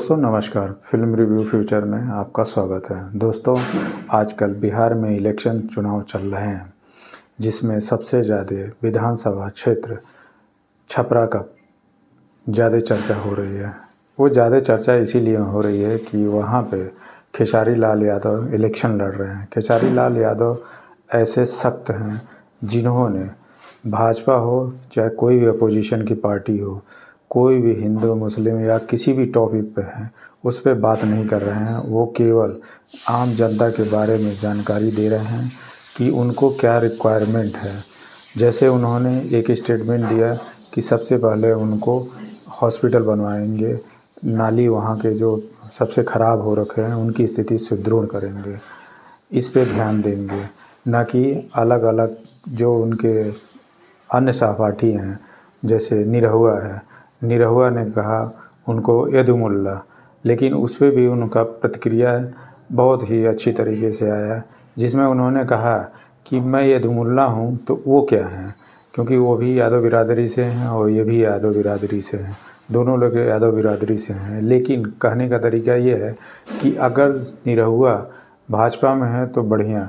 दोस्तों नमस्कार, film review future में आपका स्वागत है। दोस्तों आजकल बिहार में इलेक्शन चुनाव चल रहे हैं, जिसमें सबसे ज़्यादा विधानसभा क्षेत्र छपरा का ज़्यादा चर्चा हो रही है। वो ज़्यादा चर्चा इसीलिए हो रही है कि वहाँ पे खेसारी लाल यादव इलेक्शन लड़ रहे हैं। खेसारी लाल यादव ऐसे सख्त हैं जिन्होंने भाजपा हो चाहे कोई भी अपोजिशन की पार्टी हो, कोई भी हिंदू मुस्लिम या किसी भी टॉपिक पे है उस पे बात नहीं कर रहे हैं। वो केवल आम जनता के बारे में जानकारी दे रहे हैं कि उनको क्या रिक्वायरमेंट है। जैसे उन्होंने एक स्टेटमेंट दिया कि सबसे पहले उनको हॉस्पिटल बनवाएंगे, नाली वहाँ के जो सबसे ख़राब हो रखे हैं उनकी स्थिति सुदृढ़ करेंगे, इस पे ध्यान देंगे, ना कि अलग अलग जो उनके अन्य सहपाठी हैं। जैसे निरहुआ है, निरहुआ ने कहा उनको यदुमुल्ला, लेकिन उस पर भी उनका प्रतिक्रिया बहुत ही अच्छी तरीके से आया, जिसमें उन्होंने कहा कि मैं यदुमुल्ला हूँ तो वो क्या है, क्योंकि वो भी यादव बिरादरी से हैं और ये भी यादव बिरादरी से हैं, दोनों लोग यादव बिरादरी से हैं। लेकिन कहने का तरीका ये है कि अगर निरहुआ भाजपा में है तो बढ़िया,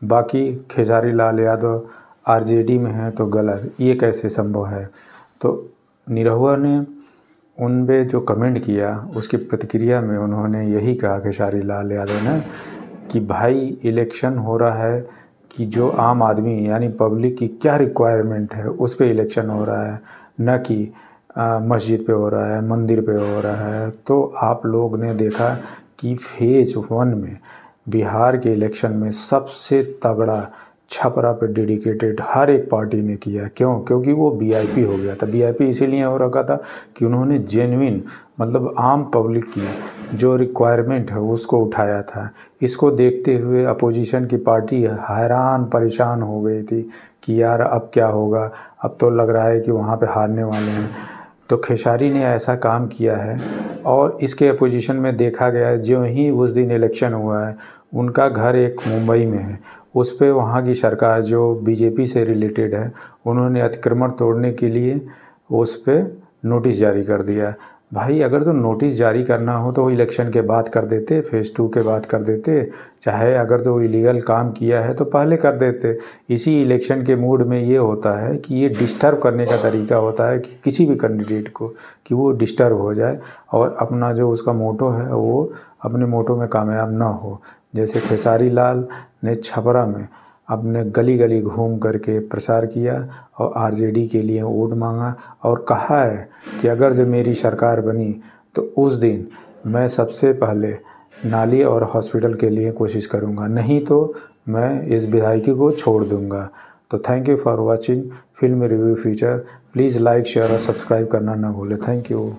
बाकी खेसारी लाल यादव आरजेडी में है तो गलत, ये कैसे संभव है। तो निरहुआ ने उन पे जो कमेंट किया उसकी प्रतिक्रिया में उन्होंने यही कहा खेसारी लाल यादव ने कि भाई इलेक्शन हो रहा है कि जो आम आदमी यानी पब्लिक की क्या रिक्वायरमेंट है उस पे इलेक्शन हो रहा है, न कि मस्जिद पे हो रहा है, मंदिर पे हो रहा है। तो आप लोग ने देखा कि फेज़ 1 में बिहार के इलेक्शन में सबसे तगड़ा छपरा पे डेडिकेटेड हर एक पार्टी ने किया। क्यों? क्योंकि वो वीआईपी हो गया था। वीआईपी इसीलिए हो रखा था कि उन्होंने जेन्युइन मतलब आम पब्लिक की जो रिक्वायरमेंट है उसको उठाया था। इसको देखते हुए अपोजिशन की पार्टी हैरान परेशान हो गई थी कि यार अब क्या होगा, अब तो लग रहा है कि वहाँ पे हारने वाले हैं। तो खेसारी ने ऐसा काम किया है और इसके अपोजिशन में देखा गया है, जो ही उस दिन इलेक्शन हुआ है उनका घर एक मुंबई में है, उस पे वहाँ की सरकार जो बीजेपी से रिलेटेड है उन्होंने अतिक्रमण तोड़ने के लिए उस पे नोटिस जारी कर दिया। भाई अगर तो नोटिस जारी करना हो तो इलेक्शन के बाद कर देते, फेज़ 2 के बाद कर देते, चाहे अगर तो इलीगल काम किया है तो पहले कर देते। इसी इलेक्शन के मूड में ये होता है कि ये डिस्टर्ब करने का तरीका होता है कि किसी भी कैंडिडेट को कि वो डिस्टर्ब हो जाए और अपना जो उसका मोटो है वो अपने मोटो में कामयाब ना हो। जैसे खेसारी लाल ने छपरा में अपने गली गली घूम करके प्रचार किया और आरजेडी के लिए वोट मांगा और कहा है कि अगर जब मेरी सरकार बनी तो उस दिन मैं सबसे पहले नाली और हॉस्पिटल के लिए कोशिश करूंगा, नहीं तो मैं इस विधायकी को छोड़ दूंगा। तो thank you for watching film review future. Please like share और सब्सक्राइब करना ना भूलें। Thank you.